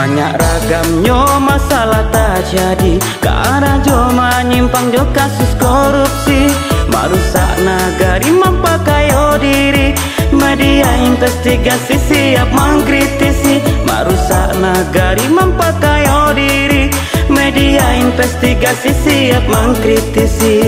Banyak ragamnya masalah tak jadi, karena jo menyimpang jo kasus korupsi. Merusak nagari mempakayo diri, media investigasi siap mengkritisi. Merusak nagari mempakayo diri, media investigasi siap mengkritisi.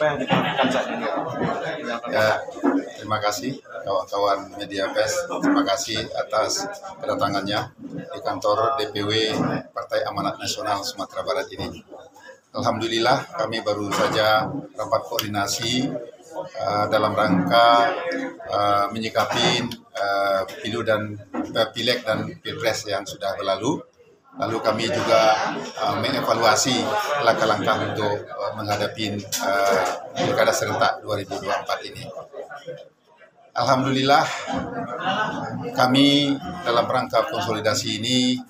apa yang diperlukan saat ini? Ya, terima kasih kawan-kawan media pers. Terima kasih atas kedatangannya di kantor DPW Partai Amanat Nasional Sumatera Barat ini. Alhamdulillah kami baru saja rapat koordinasi dalam rangka menyikapi pileg dan pilpres yang sudah berlalu. Lalu kami juga mengevaluasi langkah-langkah untuk menghadapi pilkada serentak 2024 ini. Alhamdulillah, kami dalam rangka konsolidasi ini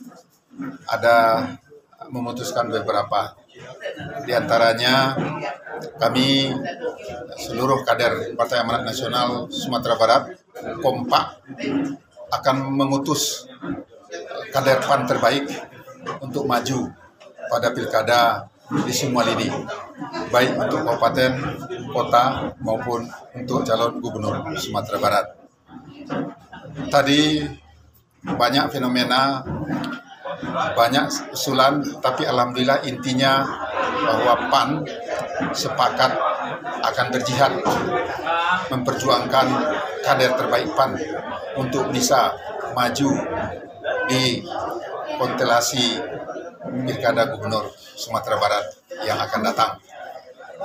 ada memutuskan beberapa. Di antaranya kami seluruh kader Partai Amanat Nasional Sumatera Barat kompak akan mengutus kader PAN terbaik untuk maju pada pilkada di semua lini, baik untuk kabupaten, kota, maupun untuk calon gubernur Sumatera Barat. Tadi banyak fenomena, banyak usulan, tapi alhamdulillah intinya bahwa PAN sepakat akan berjihad memperjuangkan kader terbaik PAN untuk bisa maju di konstelasi pilkada gubernur Sumatera Barat yang akan datang.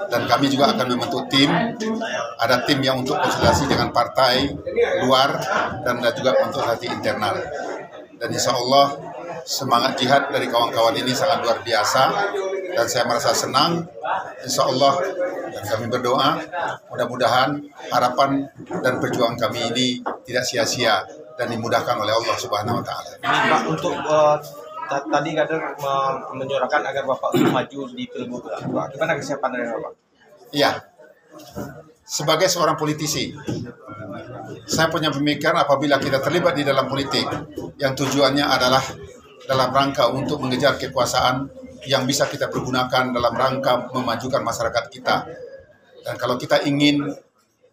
Dan kami juga akan membentuk tim, ada tim yang untuk konsultasi dengan partai luar dan juga konsultasi internal. Dan insya Allah semangat jihad dari kawan-kawan ini sangat luar biasa dan saya merasa senang. Insya Allah dan kami berdoa mudah-mudahan harapan dan perjuangan kami ini tidak sia-sia dan dimudahkan oleh Allah Subhanahu Wa Taala. Pak, untuk tadi kader menyuarakan agar Bapak maju di pilgub. Gimana kesiapan dari Bapak? Iya, sebagai seorang politisi, saya punya pemikiran apabila kita terlibat di dalam politik yang tujuannya adalah dalam rangka untuk mengejar kekuasaan yang bisa kita pergunakan dalam rangka memajukan masyarakat kita. Dan kalau kita ingin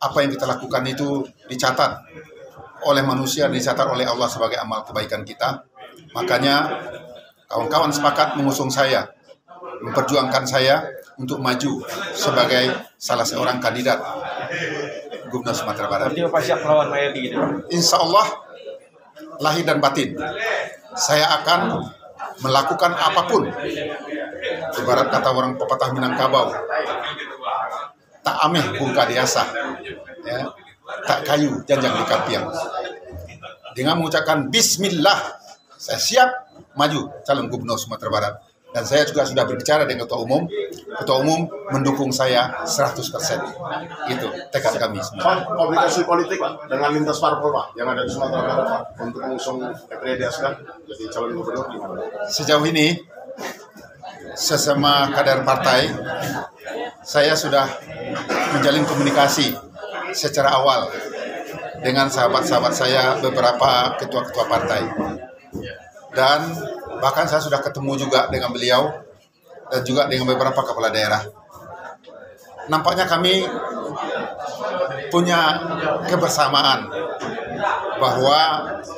apa yang kita lakukan itu dicatat oleh manusia, dicatat oleh Allah sebagai amal kebaikan kita, makanya kawan-kawan sepakat mengusung saya, memperjuangkan saya untuk maju sebagai salah seorang kandidat Gubernur Sumatera Barat. Berarti Bapak siap melawan Mayadi gitu, Pak? Insya Allah, lahir dan batin, saya akan melakukan apapun. Ibarat kata orang pepatah Minangkabau, tak ameh bungka diasa, ya, tak kayu janjang di kampiang. Dengan mengucapkan Bismillah, saya siap maju calon Gubernur Sumatera Barat. Dan saya juga sudah berbicara dengan Ketua Umum. Ketua Umum mendukung saya 100%. Itu tekad kami semua. Komunikasi politik Pak, dengan lintas parpol Pak, yang ada di Sumatera Barat Pak, untuk mengusung Efriadi Askar jadi calon gubernur gimana? Sejauh ini, sesama kader partai, saya sudah menjalin komunikasi secara awal dengan sahabat-sahabat saya, beberapa ketua-ketua partai. Dan bahkan saya sudah ketemu juga dengan beliau dan juga dengan beberapa kepala daerah. Nampaknya kami punya kebersamaan bahwa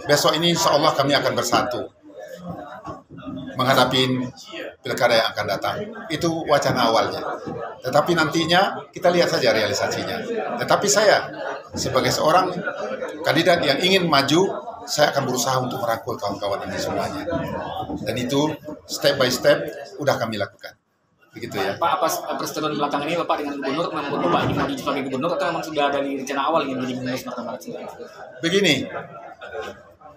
besok ini insya Allah kami akan bersatu menghadapi pilkada yang akan datang. Itu wacana awalnya. Tetapi nantinya kita lihat saja realisasinya. Tetapi saya sebagai seorang kandidat yang ingin maju, saya akan berusaha untuk merangkul kawan-kawan ini semuanya. Dan itu step by step udah kami lakukan. Begitu ya. Pak, apa perseteruan belakang ini Bapak dengan gubernur, memang Bapak ingin maju sebagai gubernur atau memang sudah dari rencana awal ingin menjadi gubernur Sumatera Barat? Begini,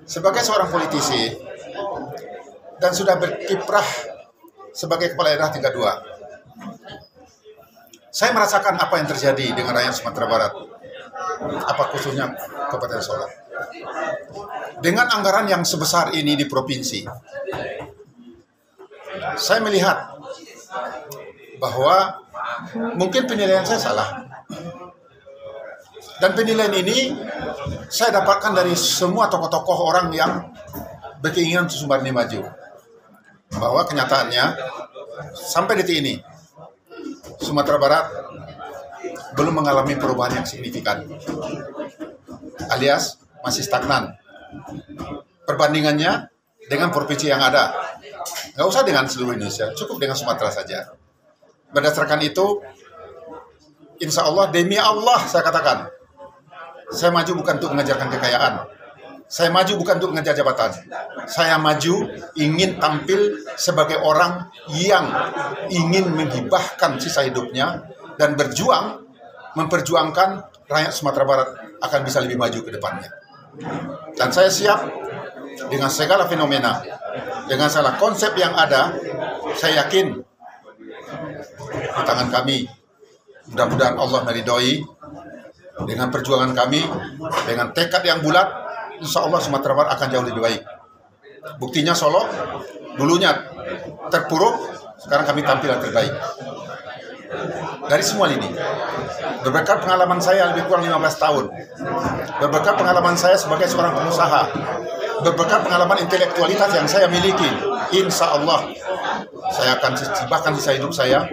sebagai seorang politisi dan sudah berkiprah sebagai kepala daerah tingkat 2, saya merasakan apa yang terjadi dengan rakyat Sumatera Barat, apa khususnya Kabupaten Solok. Dengan anggaran yang sebesar ini di provinsi, saya melihat bahwa mungkin penilaian saya salah. Dan penilaian ini saya dapatkan dari semua tokoh-tokoh orang yang berkeinginan Sumbar ini maju. Bahwa kenyataannya sampai detik ini Sumatera Barat belum mengalami perubahan yang signifikan, alias masih stagnan. Perbandingannya dengan provinsi yang ada, nggak usah dengan seluruh Indonesia, cukup dengan Sumatera saja. Berdasarkan itu, insya Allah, demi Allah saya katakan, saya maju bukan untuk mengejarkan kekayaan, saya maju bukan untuk mengejar jabatan, saya maju ingin tampil sebagai orang yang ingin menghibahkan sisa hidupnya dan berjuang memperjuangkan rakyat Sumatera Barat akan bisa lebih maju ke depannya. Dan saya siap dengan segala fenomena, dengan segala konsep yang ada. Saya yakin di tangan kami, mudah-mudahan Allah meridhoi dengan perjuangan kami, dengan tekad yang bulat, insya Allah Sumatera Barat akan jauh lebih baik. Buktinya Solo, dulunya terpuruk, sekarang kami tampil yang terbaik. Dari semua lini, berberkat pengalaman saya lebih kurang 15 tahun, berberkat pengalaman saya sebagai seorang pengusaha, berberkat pengalaman intelektualitas yang saya miliki, insya Allah saya akan bahkan sisa hidup saya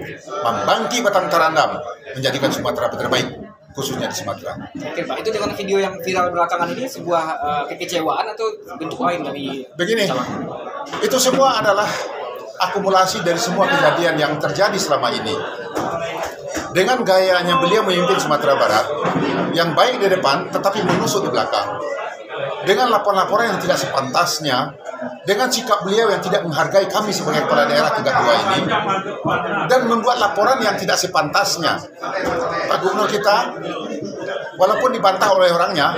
membangkit batang terandam, menjadikan Sumatera terbaik, khususnya di Sumatera. Oke Pak, itu dengan video yang viral belakangan ini sebuah kekecewaan atau bentuk lain dari begini, itu semua adalah akumulasi dari semua kejadian yang terjadi selama ini. Dengan gayanya beliau memimpin Sumatera Barat yang baik di depan tetapi menusuk di belakang, dengan laporan-laporan yang tidak sepantasnya, dengan sikap beliau yang tidak menghargai kami sebagai kepala daerah tingkat 2 ini, dan membuat laporan yang tidak sepantasnya. Pak Gubernur kita, walaupun dibantah oleh orangnya,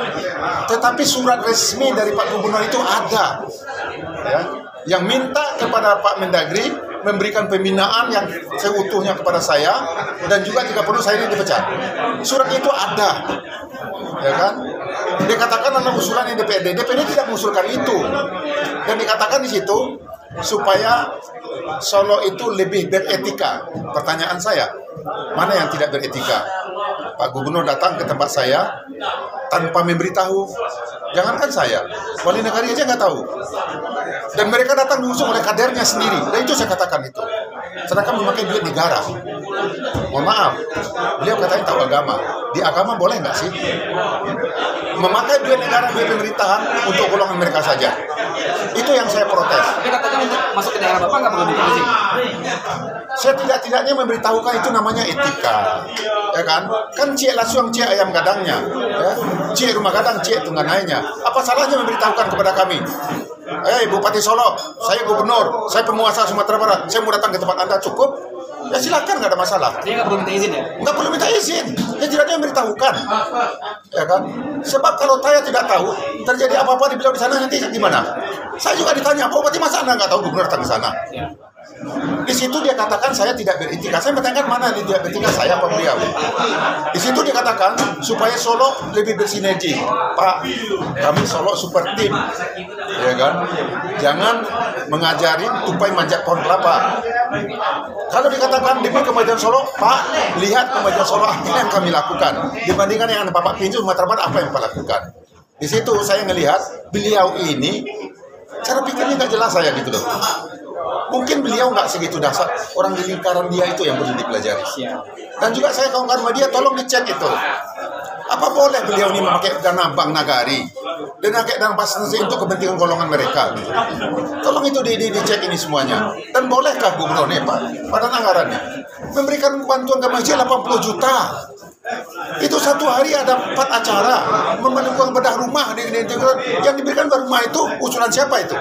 tetapi surat resmi dari Pak Gubernur itu ada, ya, yang minta kepada Pak Mendagri memberikan pembinaan yang seutuhnya kepada saya, dan juga jika perlu saya ini dipecat. Surat itu ada, ya kan? Dikatakan dalam usulan DPRD tidak mengusulkan itu, dan dikatakan di situ supaya Solo itu lebih beretika. Pertanyaan saya, mana yang tidak beretika? Pak Gubernur datang ke tempat saya tanpa memberitahu. Jangankan saya, wali negara aja nggak tahu. Dan mereka datang diusung oleh kadernya sendiri. Dan itu saya katakan itu. Sedangkan memakai duit negara. Mohon maaf, beliau katanya tahu agama. Di agama boleh nggak sih memakai duit negara, duit pemerintahan untuk golongan mereka saja? Itu yang saya protes. Tapi katakan untuk masuk ke daerah Bapak nggak perlu diizin. Saya tidak-tidaknya memberitahukan itu namanya etika, ya kan? Kan cik lasuang cik ayam gadangnya, ya? Cik rumah gadang cik tungganainya. Apa salahnya memberitahukan kepada kami? Bupati Solo, saya gubernur, saya penguasa Sumatera Barat, saya mau datang ke tempat Anda, cukup? Ya silakan, nggak ada masalah. Dia nggak perlu minta izin ya? Nggak perlu minta izin, ya tidaknya memberitahukan, ya kan? Sebab kalau saya tidak tahu terjadi apa-apa di beliau di sana, nanti gimana? Saya juga ditanya, Pak Bupati, masa Anda nggak tahu gubernur datang ke sana? Ya. Di situ dia katakan saya tidak beretika. Saya bertanyakan mana dia tidak beretika, saya apa beliau? Di situ dia katakan supaya Solo lebih bersinergi. Pak, kami Solo super team, ya kan? Jangan mengajarin tupai manjat pohon kelapa. Kalau dikatakan demi kemajuan Solo, Pak, lihat kemajuan Solo apa yang kami lakukan dibandingkan yang Bapak pinjam Sumatera Barat, apa yang Bapak lakukan. Di situ saya melihat beliau ini cara pikirnya nggak jelas saya gitu loh. Mungkin beliau nggak segitu dasar, orang di lingkaran dia itu yang perlu dipelajari. Dan juga saya kawan-kawan sama dia, tolong dicek itu. Apa boleh beliau ini memakai dana Bank Nagari dan pakai dana Basnasi untuk kepentingan golongan mereka? Tolong itu dicek ini semuanya. Dan bolehkah gubernur nih Pak, pada anggarannya memberikan bantuan ke masjid 80 juta? Itu satu hari ada 4 acara memenuhi bedah rumah yang diberikan bedah rumah itu usulan siapa itu?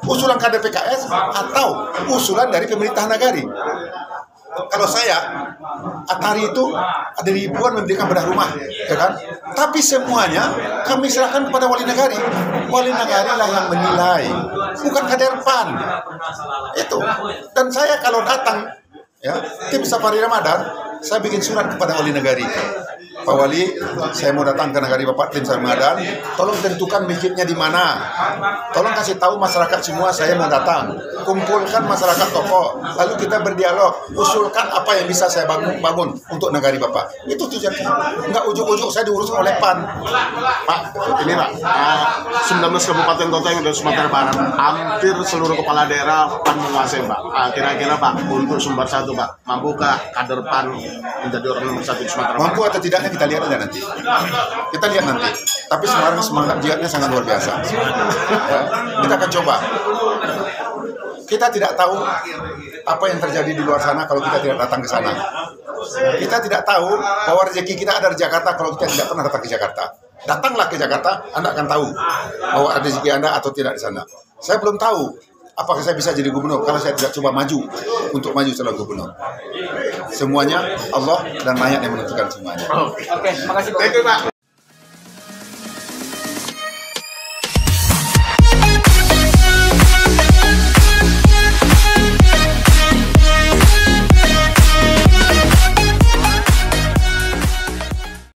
Usulan kader PKS atau usulan dari pemerintah Nagari? Kalau saya, Atari itu ada ribuan memberikan bedah rumah, ya kan? Tapi semuanya kami serahkan kepada wali negari. Wali negari lah yang menilai, bukan kader PAN. Itu. Dan saya kalau datang, ya, tim Safari Ramadan, saya bikin surat kepada wali negari. Pak Wali, saya mau datang ke negari Bapak, tim Safari Ramadan, tolong tentukan masjidnya di mana. Tolong kasih tahu masyarakat semua saya mau datang. Kumpulkan masyarakat tokoh, lalu kita berdialog, usulkan apa yang bisa saya bangun untuk negari Bapak. Itu tujuan. Enggak ujuk-ujuk saya diurus oleh PAN. Pak, ini Pak, 19 kabupaten kota yang ada di Sumatera Barat, hampir seluruh kepala daerah PAN menguasai Pak. Kira-kira Pak, untuk Sumbar 1 Pak, mampukah kader PAN menjadi orang nomor 1 di Sumatera Barat? Mampu atau tidaknya kita lihat aja nanti. Kita lihat nanti. Tapi sekarang semangat jihadnya sangat luar biasa. Ya, kita akan coba. Kita tidak tahu apa yang terjadi di luar sana kalau kita tidak datang ke sana. Kita tidak tahu bahwa rezeki kita ada di Jakarta kalau kita tidak pernah datang ke Jakarta. Datanglah ke Jakarta, Anda akan tahu bahwa ada rezeki Anda atau tidak di sana. Saya belum tahu apakah saya bisa jadi gubernur kalau saya tidak coba maju untuk maju sebagai gubernur. Semuanya Allah dan rakyat yang menentukan semuanya. Oke, makasih Pak. Thank you, Pak.